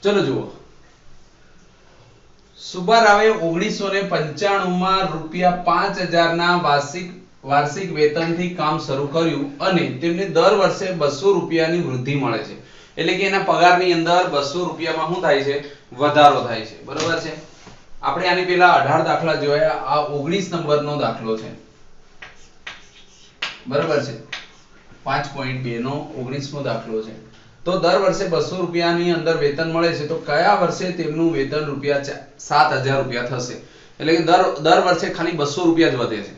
ચલો જુઓ, સુબારાવે 1995 માં ₹5000 ના વાર્ષિક વેતનથી કામ શરૂ કર્યું અને તેમને દર વર્ષે ₹200 ની વૃદ્ધિ મળે છે. એટલે કે એના પગારની અંદર ₹200 માં શું થાય છે? વધારો થાય છે. બરોબર છે. આપણે આની પહેલા 18 દાખલા જોયા, આ 19 નંબરનો દાખલો છે. બરોબર છે. 5.2 નો 19મો દાખલો છે. તો દર વર્ષે ₹200 ની અંદર વેતન મળે છે, તો કયા વર્ષે તેમનું વેતન ₹7000 થશે? એટલે કે દર વર્ષે ખાલી ₹200 જ વધે છે.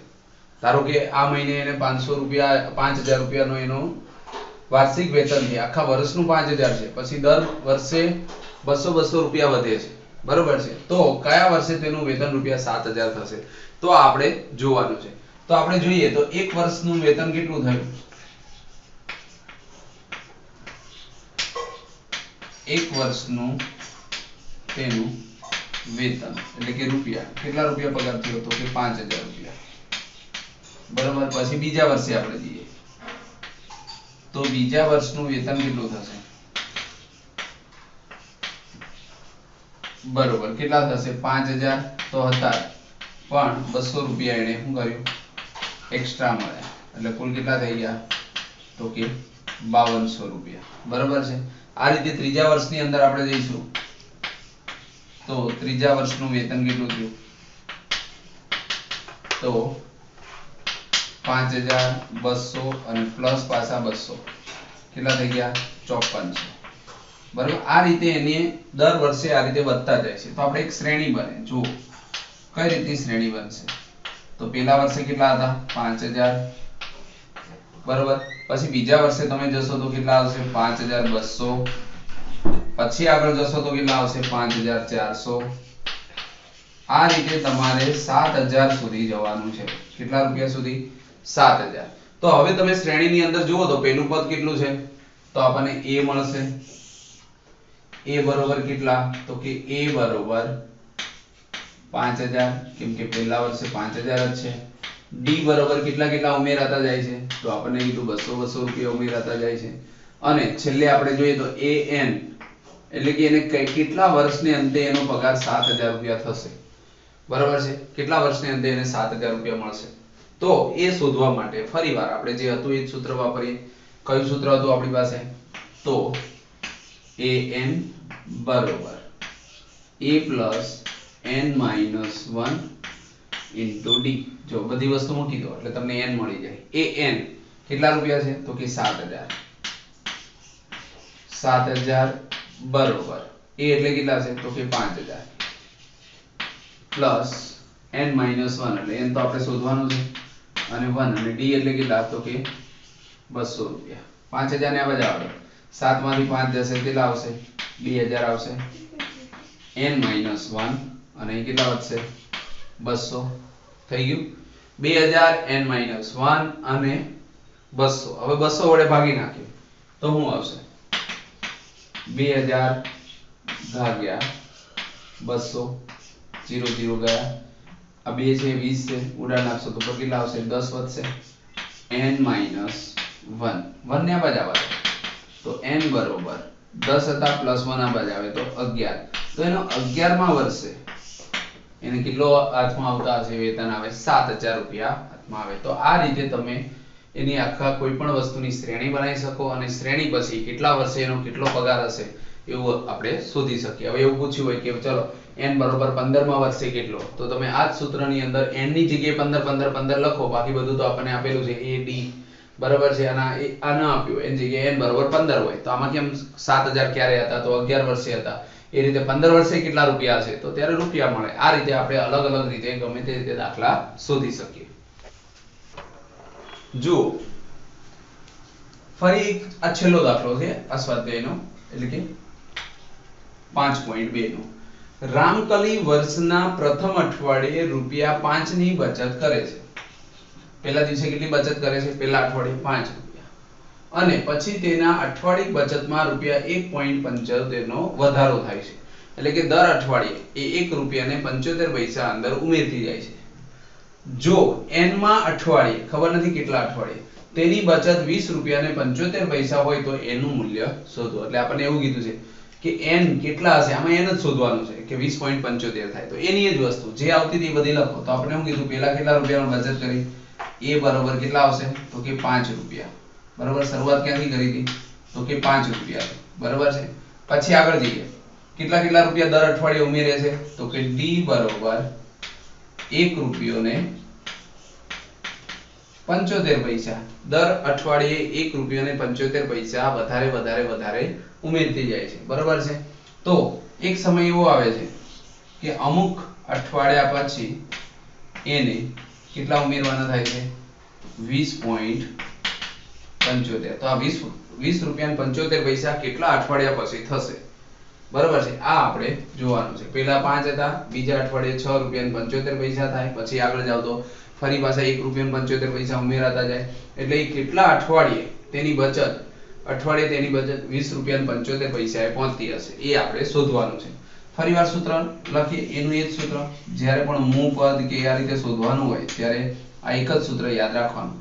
ધારો કે આ મહિને એને ₹5000 નો એનો વાર્ષિક વેતન છે, આખા વર્ષનું 5000 છે, પછી દર વર્ષે ₹200 વધે છે. બરોબર છે. તો કયા વર્ષે તેનું વેતન ₹7000 થશે? તો આપણે જોવાનું છે. તો આપણે જોઈએ તો એક વર્ષનું વેતન કેટલું થયું? એક વર્ષનું તેનું વેતન એટલે કે રૂપિયા, કેટલા રૂપિયા પગાર થયો? તો કે ₹5000. બરોબર. પછી બીજા વર્ષે આપણે જઈએ તો બીજા વર્ષનું વેતન કેટલું થશે? બરોબર. કેટલા થશે? 5000 તો હતા પણ ₹200 એને શું કર્યું? એક્સ્ટ્રા મળ્યા, એટલે કુલ કેટલા થઈ ગયા? તો કે ₹5200. બરોબર છે. આ રીતે ત્રીજા વર્ષની અંદર આપણે જઈશું તો ત્રીજા વર્ષનું વેતન કેટલું થયું? તો 5200 અને પ્લસ પાછા 200 કેટલા થઈ ગયા? 5400. બરાબર. આ રીતે એને દર વર્ષે આ રીતે વધતા જાય છે. તો આપણે એક શ્રેણી બને. જુઓ કઈ રીતની શ્રેણી બનશે. તો પહેલા વર્ષે કેટલા હતા? 5000. બરોબર. પછી બીજા વર્ષે તમે જશો તો કેટલા આવશે? 5200. પછી આગળ જશો તો કેટલા આવશે? 5400. આ રીતે તમારે 7000 સુધી જવાનું છે. કેટલા રૂપિયા સુધી? 7000. તો હવે તમે શ્રેણીની અંદર જુઓ તો પહેલું પદ કેટલું છે? તો આપણને a મળશે. a બરોબર કેટલા? તો કે a બરોબર 5000, કેમ કે પહેલા વર્ષે 5000 જ છે. d બરોબર કેટલા ઉમેરાતા જાય છે? તો આપણને કીધું ₹200 ઉમેરાતા જાય છે. અને છેલ્લે આપણે જોઈએ તો an એટલે કે એને કેટલા વર્ષને અંતે એનો પગાર ₹7000 થશે. બરાબર છે. કેટલા વર્ષને અંતે એને ₹7000 મળશે? તો એ શોધવા માટે ફરીવાર આપણે જે હતું એ જ સૂત્ર વાપરીએ. કયું સૂત્ર હતું આપણી પાસે? તો an બરોબર a + n - 1 * d. જો બધી વસ્તુ મૂકી દો એટલે તમને n મળી જાય. an કેટલા રૂપિયા છે? તો કે 7000. 7000 બરોબર a એટલે કેટલા છે? તો કે 5000 પ્લસ n - 1 એટલે n તો આપણે શોધવાનું છે અને 1 અને d એટલે કેટલા? તો કે ₹200. 5000 ને આ બાજુ આવડો 7 માંથી 5 જશે કેટલા આવશે? 2000 આવશે. n - 1 અને અહીં કેટલા વધશે? 200. થઈ ગયું. 2000 n - 1 અને 200. હવે 200 વડે ભાગી નાખ્યો તો શું આવશે? 2000 ભાગ્યા 200. 0 0 ગયા. આ 2 છે 20 છે, ઉડા નાખશો તો કેટલા આવશે? 10 વધશે. n - 1 1 ને આ બાજુ આવવા દો તો n બરોબર 10 હતા પ્લસ 1 આ બાજુ આવે તો 11. તો એનો 11મા વર્ષે એને કેટલો હાથમાં આવતા હશે? વેતન આવે ₹7000 હાથમાં આવે. તો આ રીતે તમે એની આખા કોઈ પણ વસ્તુની શ્રેણી બનાવી શકો અને શ્રેણી પછી કેટલા વર્ષે એનો કેટલો પગાર હશે એવું આપણે શોધી શકીએ. હવે એવું પૂછ્યું હોય કે ચલો n બરોબર 15મા વર્ષે કેટલો? તો તમે આ જ સૂત્રની અંદર n ની જગ્યાએ 15 15 15 લખો. બાકી બધું તો આપણને આપેલું છે a d. બરાબર છે. આ ન આપ્યું એની જગ્યાએ n બરોબર 15 હોય તો આમાં કેમ 7000 ક્યારે હતા? તો 11 વર્ષે હતા. એ રીતે 15 વર્ષે કેટલા રૂપિયા હશે? તો ત્યારે રૂપિયા મળે. આ રીતે આપણે અલગ અલગ રીતે ગમે તે રીતે દાખલા શોધી શકીએ. જુઓ ફરી આ છેલ્લો દાખલો છે આ સ્વાધ્યાયનો એટલે કે 5.2 નો. રામકલી વર્ષના પ્રથમ અઠવાડિયે ₹5 ની બચત કરે છે. પહેલા દિવસે કેટલી બચત કરે છે? પહેલા અઠવાડિયે ₹5 અને પછી તેના અઠવાડિક બચતમાં ₹1.75 નો વધારો થાય છે. એટલે કે દર અઠવાડિયે એ ₹1.75 અંદર ઉમેરતી જાય છે. જો n માં અઠવાડિયે ખબર નથી કેટલા અઠવાડિયે તેની બચત ₹20.75 હોય તો એનું મૂલ્ય શોધો. એટલે આપણને એવું કીધું છે કે n કેટલા હશે, આમાં n જ શોધવાનું છે કે 20.75 થાય. તો એની જ વસ્તુ જે આવતી હતી એ બધી લખો. તો આપણે શું કીધું, પહેલા કેટલા રૂપિયાનો બચત કરી, a બરાબર કેટલા આવશે, તો કે 5 રૂપિયા. બરાબર, શરૂઆત ક્યાંથી કરી હતી, તો કે 5 રૂપિયા. બરાબર છે. પછી આગળ જઈએ, કેટલા કેટલા રૂપિયા દર અઠવાડિયે ઉમેરે છે, તો કે d બરાબર 1 રૂપિયો ને 75 પૈસા. દર અઠવાડિયે 1 રૂપિયો ને 75 પૈસા વધારે વધારે વધારે ઉમેરતી જાય છે. બરાબર છે. તો એક સમય એવો આવે છે કે અમુક અઠવાડિયા પછી એને કેટલા ઉમેરવાના થાય છે, 20.75. તો આ 20 રૂપિયા ને 75 પૈસા કેટલા અઠવાડિયા પછી થશે. બરાબર છે. આ આપણે જોવાનું છે. પહેલા 5 હતા, બીજા અઠવાડિયે 6 રૂપિયા ને 75 પૈસા થાય, પછી આગળ જાવ તો ફરી પાછા 1 રૂપિયા ને 75 પૈસા ઉમેરાતા જાય. એટલે એ કેટલા અઠવાડિયે તેની બચત 20 રૂપિયા ને 75 પૈસાએ પહોંચતી હશે, એ આપણે શોધવાનું છે. ફરીવાર સૂત્ર લખીએ, એનું એ જ સૂત્ર. જ્યારે પણ મૂળ પદ કે આ રીતે શોધવાનું હોય ત્યારે આ એક જ સૂત્ર યાદ રાખવાનું,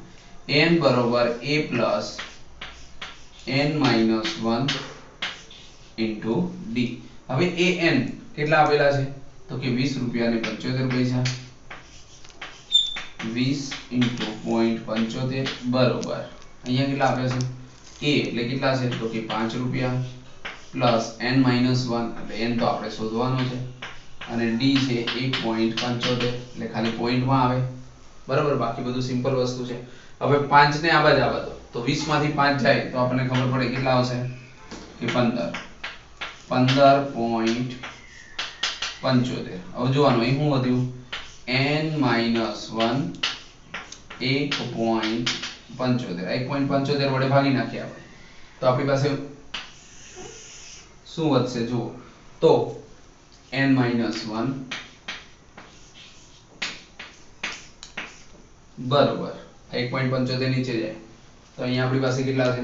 n બરોબર a plus n minus 1 into d. હવે an કેટલા આપેલા છે, તો કે 20 રૂપિયા ને 75 પૈસા, 20 ઇન્ટુ 0.75 બરોબર અહીંયા કેટલા આપ્યા છે, a એટલે કેટલા છે, તો કે 5 રૂપિયા પ્લસ n માઇનસ 1 એટલે n તો આપણે શોધવાનું છે, અને d છે 1.75 એટલે ખાલી પોઈન્ટમાં આવે. બરાબર, બાકી બધું સિમ્પલ વસ્તુ છે. હવે 5 ને આ બાજુ આવવા દો, તો 20 માંથી 5 જાય તો આપણને ખબર પડે કેટલા આવશે, કે 15.75. હવે જોવાનું અહીં શું વધ્યું, n માઇનસ 1 1.75. 1.75 વડે ભાગી નાખીએ આપણે તો આપણી પાસે શું વધશે, જુઓ તો n માઇનસ 1 બરોબર 1.75 નીચે જાય તો અહીંયા આપણી પાસે કેટલા છે,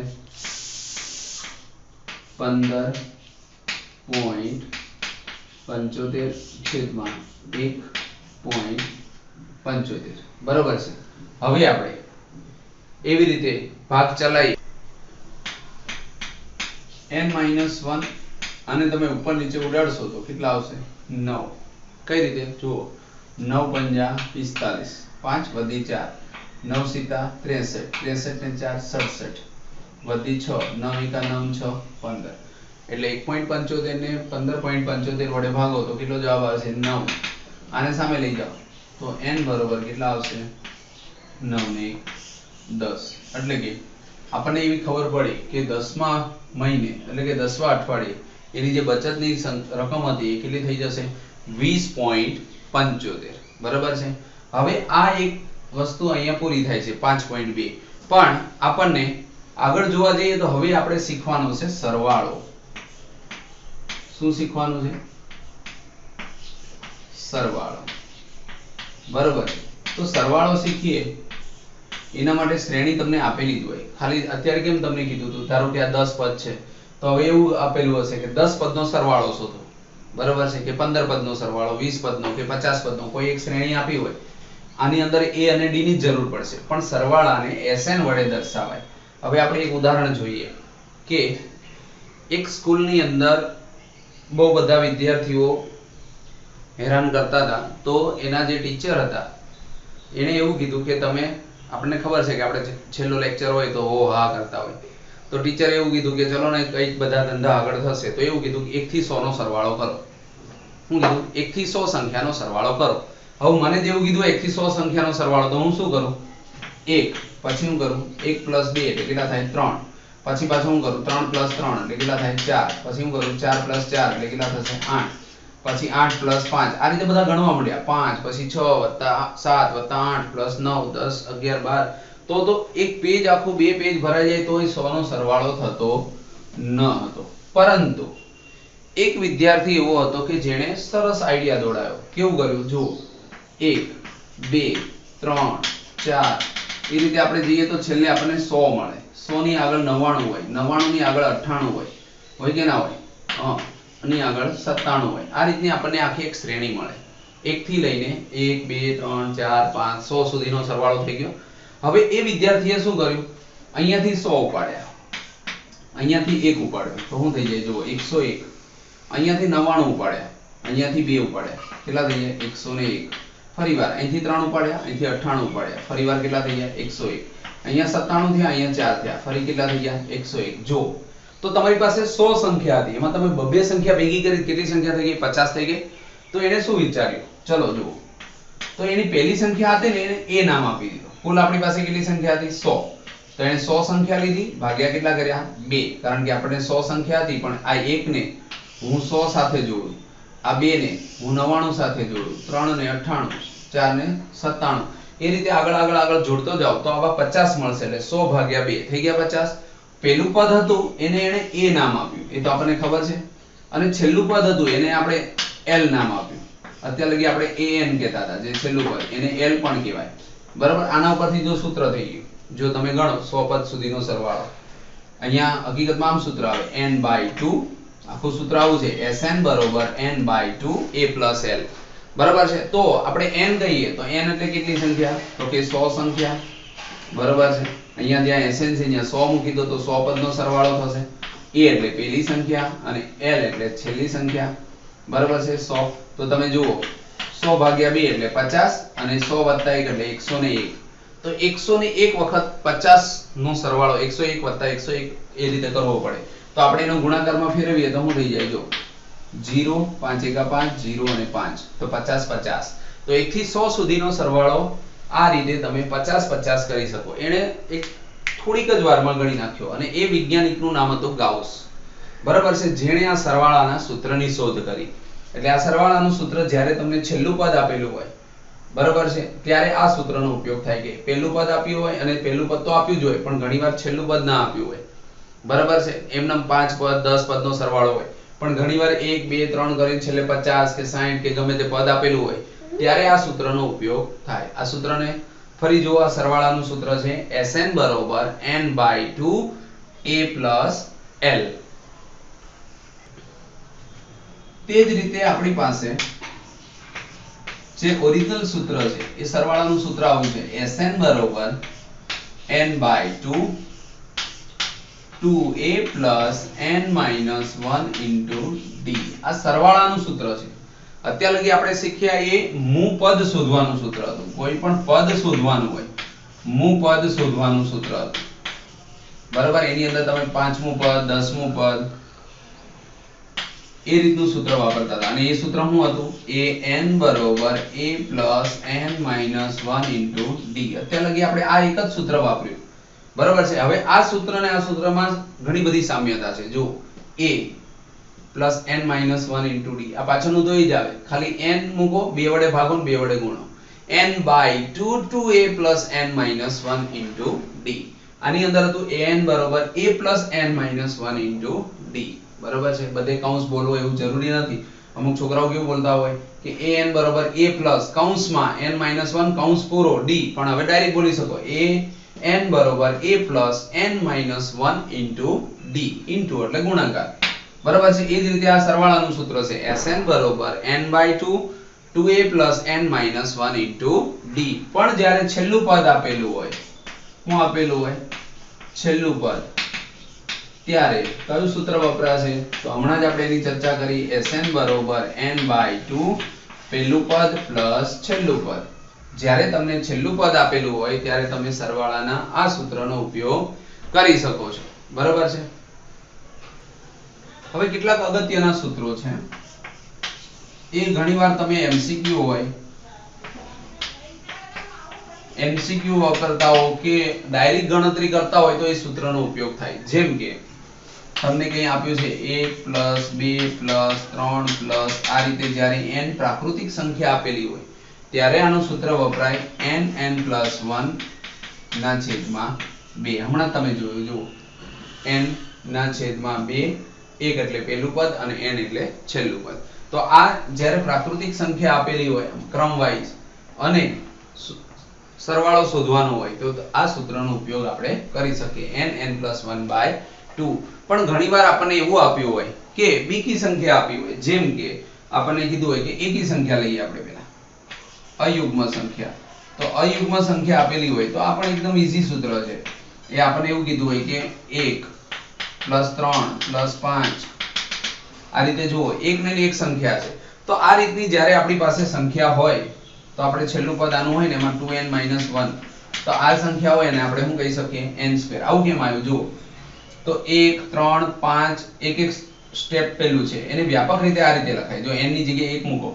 15.75 છેદમાં 1.75. બરોબર છે. હવે આપણે એવી રીતે ભાગ ચલાવીએ, n માઇનસ 1 અને તમે ઉપર નીચે ઉડાડશો તો કેટલા આવશે, 9. કઈ રીતે, જુઓ 9 પંજા 45, 5 વધી 4, 9 સીતા 63, 63 ને 4 67, વધી 6, 9 એકા 9 6 15. એટલે 1.75 ને 15.75 વડે ભાગો તો કેટલો જવાબ આવશે, 9. આને સામે લઈ જાઓ તો n બરોબર કેટલા આવશે, 9 ને 10. એટલે કે આપણને એવી ખબર પડી કે 10મા મહિને એટલે કે 10મા અઠવાડિયે એની જે બચતની રકમ હતી એ કેટલી થઈ જશે, 20.75. બરાબર છે. હવે આ એક વસ્તુ અહીંયા પૂરી થાય છે 5.2. પણ આપણને આગળ જોવા જઈએ તો હવે આપણે શીખવાનું છે સરવાળો. શું શીખવાનું છે, સરવાળો. બરોબર. તો સરવાળો શીખીએ એના માટે શ્રેણી તમને આપેલી જ હોય. ખાલી અત્યારે કેમ તમને કીધું હતું, ધારો કે આ 10 પદ છે તો હવે એવું આપેલું હશે કે 10 પદનો સરવાળો શોધો. બરોબર છે, કે 15 પદનો સરવાળો, 20 પદનો કે 50 પદનો, કોઈ એક શ્રેણી આપી હોય, આની અંદર a અને d ની જરૂર પડશે, પણ સરવાળાને sn વડે દર્શાવાય. હવે આપણે એક ઉદાહરણ જોઈએ કે એક સ્કૂલની અંદર બહુ બધા વિદ્યાર્થીઓ હેરાન કરતા હતા, તો એના જે ટીચર હતા એને એવું કીધું કે તમે, આપણને ખબર છે કે આપણે છેલ્લો લેક્ચર હોય તો હો હા કરતા હોય, તો ટીચરે એવું કીધું કે ચલો ને કઈક બધા ધંધા આગળ થશે, તો એવું કીધું કે 1 થી 100 નો સરવાળો કરો. હું કીધું 1 થી 100 સંખ્યાનો સરવાળો કરો. હવે મને જેવું કીધું 1 થી 100 સંખ્યાનો સરવાળો, તો હું શું કરું, 1 પછી હું કરું 1 + 2 એટલે કેટલા થાય, 3. પછી પાછું હું કરું 3 + 3 એટલે કેટલા થાય, 4. પછી હું કરું 4 + 4 એટલે કેટલા થશે, 8. પછી 8 + 5 આ રીતે બધા ગણવા માંડ્યા, 5 પછી 6 + 7 + 8 + 9 10 11 12. તો એક પેજ આખું, બે પેજ ભરાઈ જાય તોય 100 નો સરવાળો થતો ન હતો. પરંતુ એક વિદ્યાર્થી એવો હતો કે જેણે સરસ આઈડિયા દોડાયો. કેવું કર્યું, જુઓ 1 2 3 4 એ રીતે આપણે જઈએ તો છેલ્લે આપણને 100 મળે. 100 ની આગળ 99 હોય, 99 ની આગળ 98 હોય કે ના હોય, ની આગળ 97 હોય. આ રીતની આપણને આખી એક શ્રેણી મળે. 1 થી લઈને 1 2 3 4 5 100 સુધીનો સરવાળો થઈ ગયો. હવે એ વિદ્યાર્થીએ શું કર્યું, અહીંયાથી 100 ઉપાડ્યા, અહીંયાથી 1 ઉપાડ્યો, તો શું થઈ જાય, જુઓ 101. અહીંયાથી 99 ઉપાડ્યા, અહીંયાથી 2 ઉપાડ્યા, કેટલા થઈ ગયા 101. ફરીવાર અહીંથી 3 ઉપાડ્યા, અહીંથી 98 ઉપાડ્યા, ફરીવાર કેટલા થઈ ગયા 101. અહીંયા 97 થયા, અહીંયા 4 થયા, ફરી કેટલા થઈ ગયા 101. જો તો તમારી પાસે 100 સંખ્યા હતી, એમાં તમે બબ્બે સંખ્યા ભેગી કરી, કેટલી સંખ્યા થઈ ગઈ 50 થઈ ગઈ. તો એને શું વિચાર્યું, ચલો જુઓ, તો એની પહેલી સંખ્યા હતી ને એને a નામ આપી દીધું. કુલ આપણી પાસે કેટલી સંખ્યા હતી 100. તો એને 100 સંખ્યા લીધી, ભાગ્યા કેટલા કર્યા 2, કારણ કે આપણે 100 સંખ્યા હતી, પણ આ 1 ને હું 100 સાથે જોડું, આ 2 ને હું 99 સાથે જોડું, 3 ને 98, 4 ને 97, એ રીતે આગળ આગળ આગળ જોડતો જાવ તો આવા 50 મળશે. એટલે 100 ભાગ્યા 2 થઈ ગયા 50. પહેલું પદ હતું એને a નામ આપ્યું, એ તો આપણને ખબર છે, અને છેલ્લું પદ હતું એને આપણે l નામ આપ્યું. અત્યાર લગી આપણે an કહેતા હતા, જે છેલ્લું પદ એને l પણ કહેવાય. બરાબર, આના ઉપરથી જો સૂત્ર થઈ ગયું, જો તમે ગણો 100 પદ સુધીનો સરવાળો, અહીંયા હકીકતમાં આમ સૂત્ર આવે n/2, આખું સૂત્ર આવું છે Sn બરોબર n/2 a l. બરાબર છે. તો આપણે n કહીએ તો n એટલે કેટલી સંખ્યા, તો કે 100 સંખ્યા. બરાબર છે. અહીંયા જ્યાં Sn છે ત્યાં 100 મૂકી દો તો 100 પદનો સરવાળો થશે. a એટલે પહેલી સંખ્યા અને l એટલે છેલ્લી સંખ્યા. બરાબર છે 100. તો તમે જુઓ 100 ભાગ્યા 2 એટલે 50 અને 100 વત્તા 1 એટલે 101. તો 101 વખત 50 નો સરવાળો 101 વત્તા 101 એ રીતે કરવો પડે. તો આપણે એનો ગુણાકારમાં ફેરવીએ તો શું થઈ જાય, જો 0 5 1 5 0 અને 5, તો 50 50. તો 1 થી 100 સુધીનો સરવાળો આ રીતે તમે 50 50 કરી શકો. એને એક થોડીક જ વારમાં ગણી નાખ્યો, અને એ વૈજ્ઞાનિકનું નામ હતું ગાઉસ. બરાબર છે, જેણે આ સરવાળાના સૂત્રની શોધ કરી. એટલે આ સરવાળાનું સૂત્ર જ્યારે તમને છેલ્લું પદ આપેલું હોય, બરાબર છે, ત્યારે આ સૂત્રનો ઉપયોગ થાય. કે પહેલું પદ આપ્યું હોય, અને પહેલું પદ તો આપ્યું જ હોય, પણ ઘણીવાર છેલ્લું પદ ના આપ્યું હોય. બરાબર છે, એમનેમ 5 પદ 10 પદનો સરવાળો હોય, પણ ઘણીવાર 1 2 3 કરીને છેલ્લે 50 કે 60 કે ગમે તે પદ આપેલું હોય, ત્યારે આ સૂત્રનો ઉપયોગ થાય. આ સૂત્રને ફરી જુઓ, આ સરવાળાનું સૂત્ર છે Sn બરોબર n/2 a l. તે જ રીતે આપણી પાસે જે ઓરિજિનલ સૂત્ર છે એ સરવાળાનું સૂત્ર આવું છે Sn બરોબર n/2 2a n - 1 d. આ સરવાળાનું સૂત્ર છે. અત્યાર લગી આપણે શીખ્યા એ મૂળ પદ શોધવાનું સૂત્ર હતું. કોઈ પણ પદ શોધવાનું હોય, મૂળ પદ શોધવાનું સૂત્ર હતું. બરાબર, એની અંદર તમે 5મું પદ 10મું પદ એ રીતનું સૂત્ર વાપરતા હતા. અને એ સૂત્ર શું હતું, an બરોબર a n - 1 d. અત્યાર લગી આપણે આ એક જ સૂત્ર વાપર્યું. બરાબર છે. હવે આ સૂત્ર અને આ સૂત્રમાં ઘણી બધી સામ્યતા છે. જો a n - 1 d, આ પાછળનું તો એ જ આવે, ખાલી n મૂકો, 2 વડે ભાગો ને 2 વડે ગુણો. n/2 2a n - 1 d. આની અંદર હતું an બરોબર a n - 1 d. બરાબર છે. બધે કૌંસ બોલવો એવું જરૂરી નથી. અમુક છોકરાઓ કેવું બોલતા હોય કે an બરોબર a કૌંસમાં n - 1 કૌંસ પૂરો d, પણ હવે ડાયરેક્ટ બોલી શકો an બરોબર a n - 1 d, ઇન્ટુ એટલે ગુણાકાર. બરાબર છે. એ જ રીતે આ સરવાળાનું સૂત્ર છે Sn બરોબર n/2 2a n - 1 d. પણ જ્યારે છેલ્લું પદ આપેલું હોય, શું આપેલું હોય છેલ્લું પદ, ત્યારે કયું સૂત્ર વપરાશે, તો હમણાં જ આપણે એની ચર્ચા કરી. Sn બરોબર n/2 પહેલું પદ પ્લસ છેલ્લું પદ. જ્યારે તમને છેલ્લું પદ આપેલું હોય ત્યારે તમે સરવાળાના આ સૂત્રનો ઉપયોગ કરી શકો છો. બરાબર છે. હવે કેટલાક અગત્યના સૂત્રો છે, એ ઘણીવાર તમે MCQ હોય, MCQ વાપરતા હો કે ડાયરેક્ટ ગણતરી કરતા હોય તો એ સૂત્રનો ઉપયોગ થાય. જેમ કે તમને કંઈ આપ્યું છે 1 2 3 આ રીતે જ્યારે n પ્રાકૃતિક સંખ્યા આપેલી હોય ત્યારે આનું સૂત્ર વપરાય n + 1 ના છેદમાં 2. હમણાં તમે જોયું, જુઓ n ના છેદમાં 2, 1 એટલે પહેલું પદ અને n એટલે છેલ્લું પદ. તો આ જ્યારે પ્રાકૃતિક સંખ્યા આપેલી હોય ક્રમ વાઇઝ અને સરવાળો શોધવાનો હોય તો આ સૂત્રનો ઉપયોગ આપણે કરી શકીએ n + 1/2. પણ ઘણીવાર આપણને એવું આપ્યું હોય કે બીકી સંખ્યા આપી હોય, જેમ કે આપણને કીધું હોય કે એકી સંખ્યા લઈએ આપણે પહેલા અયુગ્મ સંખ્યા. તો અયુગ્મ સંખ્યા આપેલી હોય તો આ પણ એકદમ ઈઝી સૂત્ર છે. એ આપણને એવું કીધું હોય કે 1 + 3 + 5 આ રીતે જુઓ એક ને એક સંખ્યા છે તો આ રીતની જ્યારે આપણી પાસે સંખ્યા હોય તો આપણે છેલ્લું પદ આનું હોય ને એમાં 2n - 1 તો આ સંખ્યા હોય ને આપણે શું કહી શકીએ n². આવું કેમ આવ્યું જુઓ તો 1 3 5 એક એક સ્ટેપ પેલું છે એને વ્યાપક રીતે આ રીતે લખાય જો n ની જગ્યાએ 1 મૂકો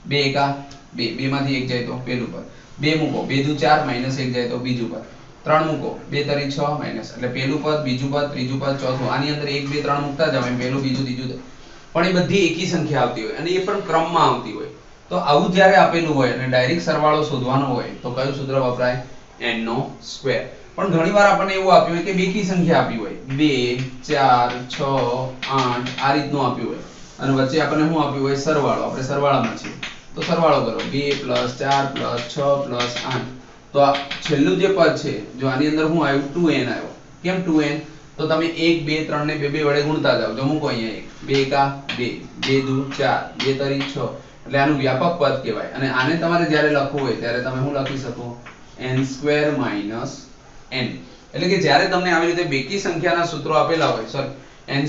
2 એકા 2 2 માંથી 1 જાય તો પેલું પદ 2 મૂકો 2 દુ 4 -1 જાય તો બીજું પદ 3 મૂકો 2 તરી 6 માઈનસ એટલે પેલું પદ બીજું પદ ત્રીજું પદ ચોથું આની અંદર 1 2 3 મૂકતા જાવ એમ પેલું બીજું ત્રીજું પણ એ બધી એકી સંખ્યા આવતી હોય અને એ પણ ક્રમમાં આવતી હોય તો આવું જ્યારે આપેલું હોય અને ડાયરેક્ટ સરવાળો શોધવાનો હોય તો કયું સૂત્ર વપરાય n². પણ ઘણીવાર આપણને એવું આપ્યું હોય કે બેકી સંખ્યા આપી હોય 2 4 6 8 આ રીતનું આપ્યું હોય અને વચ્ચે આપણને શું આપ્યું હોય સરવાળો આપણે સરવાળામાં છીએ તો સરવાળો કરો 2 + 4 + 6 + 8 તો આ છેલ્લું જે પદ છે જો આની અંદર શું આવ્યું 2n આવ્યો કેમ 2n તો તમે 1 2 3 ને 2 2 વડે ગુણતા જાવ જો મૂકો અહીંયા 1 2 એકા 2 2 દુ 4 2 તરી 6 એટલે આનું વ્યાપક પદ કહેવાય અને આને તમારે જ્યારે લખવું હોય ત્યારે તમે શું લખી શકો n² - n એટલે કે જ્યારે તમને આવી રીતે બેકી સંખ્યાના સૂત્રો આપેલા હોય સોરી n² +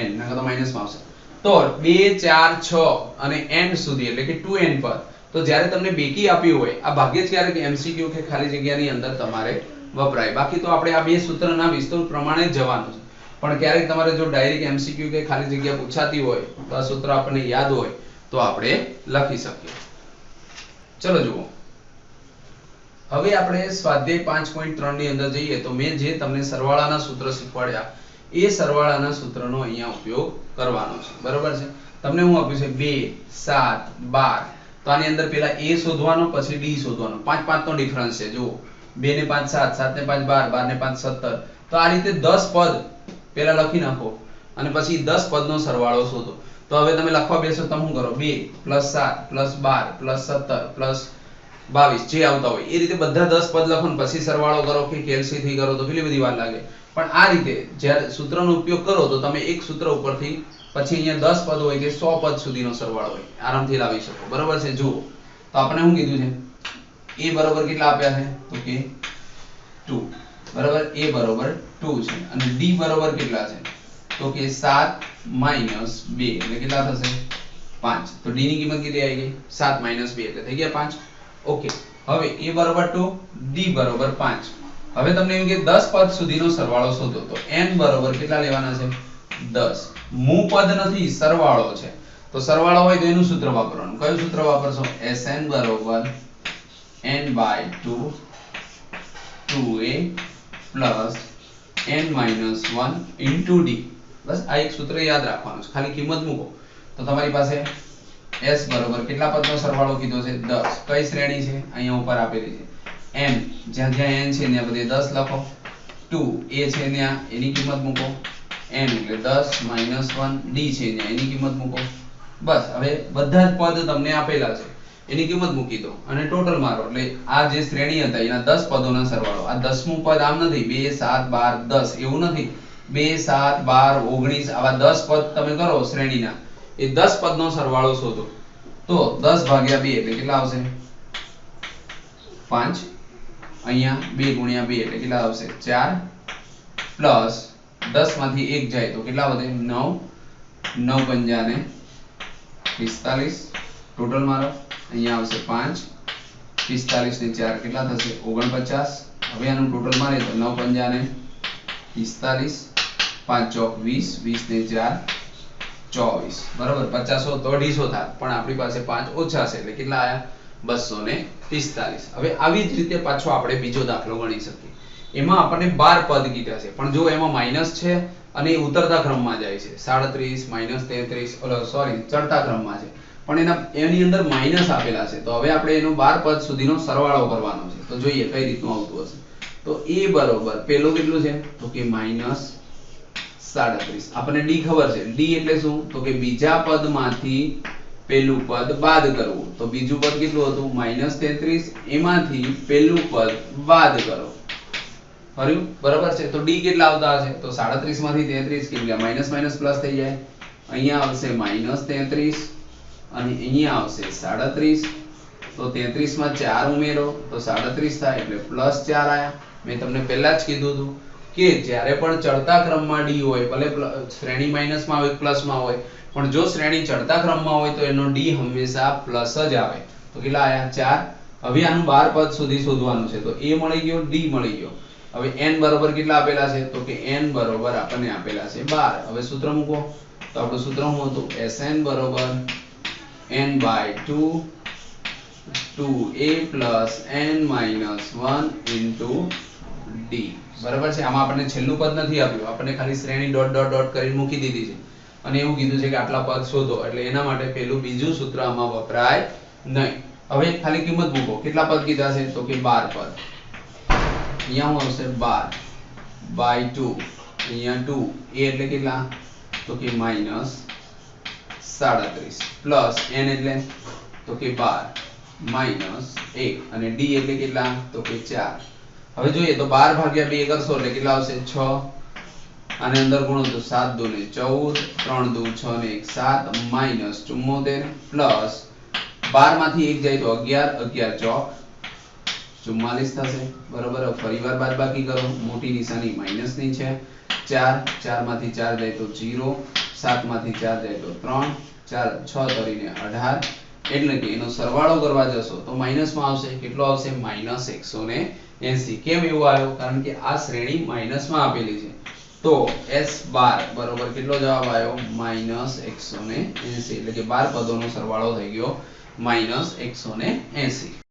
n નકર તો માઈનસમાં આવશે તો 2 4 6 અને n સુધી એટલે કે 2n પર તો જ્યારે તમને બેકી આપ્યું હોય આ ભાગ્યે જ ક્યારેક MCQ કે ખાલી જગ્યાની અંદર તમારે વપરાય બાકી તો આપણે આ બે સૂત્રના વિસ્તૃત પ્રમાણે જ જવાનું છે પણ ક્યારેક તમારે જો ડાયરેક્ટ MCQ કે ખાલી જગ્યા પૂછાતી હોય તો આ સૂત્ર આપણને યાદ હોય તો આપણે લખી શકીએ. ચલો જુઓ હવે આપણે સ્વાધ્યાય 5.3 ની અંદર જઈએ તો મેં જે તમને સરવાળાના સૂત્ર શીખવાડ્યા એ સરવાળાના સૂત્રનો અહીંયા ઉપયોગ કરવાનો છે બરોબર છે. તમને હું આપ્યું છે 2 7 12 તો આની અંદર પેલા a શોધવાનો પછી d શોધવાનો 5 5 નો ડિફરન્સ છે જુઓ 2 ને 5 7 7 ને 5 12 12 ને 5 17 તો આ રીતે 10 પદ પેલા લખી નાખો અને પછી 10 પદનો સરવાળો શોધો તો હવે તમે લખવા બેસો તો શું કરો 2 + 7 + 12 + 17 + 22 જે આવતા હોય એ રીતે બધા 10 પદ લખો ને પછી સરવાળો કરો કે કેલ્સી થી કરો તો કેટલી બધી વાર લાગે પણ આ રીતે જ્યારે સૂત્રનો ઉપયોગ કરો તો તમે એક સૂત્ર ઉપરથી પછી અહીંયા 10 પદ હોય કે 100 પદ સુધીનો સરવાળો હોય આરામથી લાવી શકો બરોબર છે. જુઓ તો આપણે શું કીધું છે a બરોબર કેટલા આપ્યા છે તો કે 2 બરાબર a બરોબર 2 છે અને d બરોબર કેટલા છે તો કે 7 - 2 એટલે કેટલા થશે 5 તો d ની કિંમત કેટલી આવી ગઈ 7 - 2 એટલે થઈ ગયા 5. ઓકે હવે a બરોબર 2 d બરોબર 5 હવે તમને એમ કે 10 પદ સુધીનો સરવાળો શોધો તો n બરોબર કેટલા લેવાના છે 10 મૂ પદ નથી સરવાળો છે તો સરવાળો હોય તો એનું સૂત્ર વાપરવાનું કયું સૂત્ર વાપરશો Sn બરોબર n/2 2a + n - 1 * d બસ આ એક સૂત્ર યાદ રાખવાનું છે ખાલી કિંમત મૂકો તો તમારી પાસે s બરોબર કેટલા પદનો સરવાળો કીધો છે 10 કઈ શ્રેણી છે અહીંયા ઉપર આપેલી છે n જ્યાં જ્યાં n છે ત્યાં બધે 10 લખો 2 a છે ત્યાં એની કિંમત મૂકો n એટલે 10 - 1 d છે ત્યાં એની કિંમત મૂકો બસ હવે બધા જ પદ તમને આપેલા છે એની કિંમત મૂકી દો અને ટોટલ મારો એટલે આ જે શ્રેણી હતા એના 10 પદોના સરવાળો આ 10મું પદ આમ નથી 2 7 12 10 એવું નથી 2 7 12 19 આવા 10 પદ તમે કરો શ્રેણીના એ 10 પદનો સરવાળો શોધો તો 10 ભાગ્યા 2 એટલે કેટલા આવશે 5 અહીંયા 2 ગુણ્યા 2 એટલે કેટલા આવશે 4 પ્લસ 10 માંથી 1 જાય તો કેટલા વધે 9 9 પંજા ને 45 ટોટલ મારો અહીંયા આવશે 5 45 ને 4 કેટલા થશે 49 હવે આનું ટોટલ મારે તો 9 પંજા ને 45 5 ચોક 20 20 ને 4 24 બરાબર 50 તો 250 થાય પણ આપણી પાસે 5 ઓછા છે એટલે કેટલા આયા 245. હવે આવી જ રીતે પાછો આપણે બીજો દાખલો ગણી શકીએ એમાં આપણને 12 પદ કીધા છે પણ જો એમાં માઈનસ છે અને એ ઉતરતા ક્રમમાં જાય છે 37 - 33 સોરી ચડતા ક્રમમાં છે પણ એની અંદર માઈનસ આપેલા છે તો હવે આપણે એનો 12 પદ સુધીનો સરવાળો કરવાનો છે તો જોઈએ કઈ રીતનું આવતું હશે તો a બરોબર પેલું કેટલું છે તો કે -37 આપણને d ખબર છે d એટલે શું તો કે બીજા પદમાંથી પેલું પદ બાદ કરવું તો બીજું પદ કેટલું હતું -33 એમાંથી પેલું પદ બાદ કરો હર્યું બરાબર છે તો d કેટલા આવતા હશે તો 37 માંથી 33 કેટલા માઈનસ માઈનસ પ્લસ થઈ જાય અહીંયા આવશે -33 અને અહીંયા આવશે 37 તો 33 માં 4 ઉમેરો તો 37 થાય એટલે +4 આયા મેં તમને પહેલા જ કીધું હતું કે જ્યારે પણ ચડતા ક્રમમાં d હોય, ભલે શ્રેણી માઈનસમાં હોય પ્લસમાં હોય, પણ જો શ્રેણી ચડતા ક્રમમાં હોય તો એનો d હંમેશા પ્લસ જ આવે. તો કેટલા આયા 4. હવે આનું 12 પદ સુધી શોધવાનું છે. તો a મળી ગયો, d મળી ગયો. હવે n બરોબર કેટલા આપેલા છે? તો કે n બરોબર આપણને આપેલા છે 12. હવે સૂત્ર મૂકો. તો આપણું સૂત્ર શું હતું? Sn બરોબર n/2 2a plus n minus 1 into d. બરાબર છે. આમાં આપણને છેલ્લું પદ નથી આપ્યું, આપણને ખાલી શ્રેણી ડોટ ડોટ ડોટ કરીને મૂકી દીધી છે અને એવું કીધું છે કે આટલા પદ શોધો. એટલે એના માટે પેલું બીજું સૂત્ર આમાં વપરાય નહીં. હવે ખાલી કિંમત મૂકો. કેટલા પદ કીધા છે? તો કે 12 પદ. અહીંયા શું આવશે? 12/2. અહીંયા 2 a એટલે કેટલા? તો કે -37 પ્લસ n એટલે તો કે 12 માઈનસ 1 અને d એટલે કેટલા? તો કે 4. હવે જોઈએ તો 12 ભાગ્યા 2 કરશો એટલે કેટલા આવશે? 6. આને અંદર ગુણો તો 7 2 ને 14, 3 2 6 ને 1 7 માઈનસ 74 પ્લસ 12 માંથી 1 જાય તો 11 11 ચોક 44 થશે. બરોબર. ફરીવાર બાદબાકી કરો. મોટી નિશાની માઈનસ ની છે. 4 4 માંથી 4 જાય તો 0, 7 માંથી 4 જાય તો 3, 4 6 તરીને 18. એટલે કે એનો સરવાળો કરવા જશો તો માઈનસમાં આવશે. કેટલો આવશે? -180. કેમ એવું આવ્યો? કારણ કે આ શ્રેણી માઈનસમાં આપેલી છે. તો S12 બરોબર કેટલો જવાબ આવ્યો? -180. એટલે કે 12 પદોનો સરવાળો થઈ ગયો -180.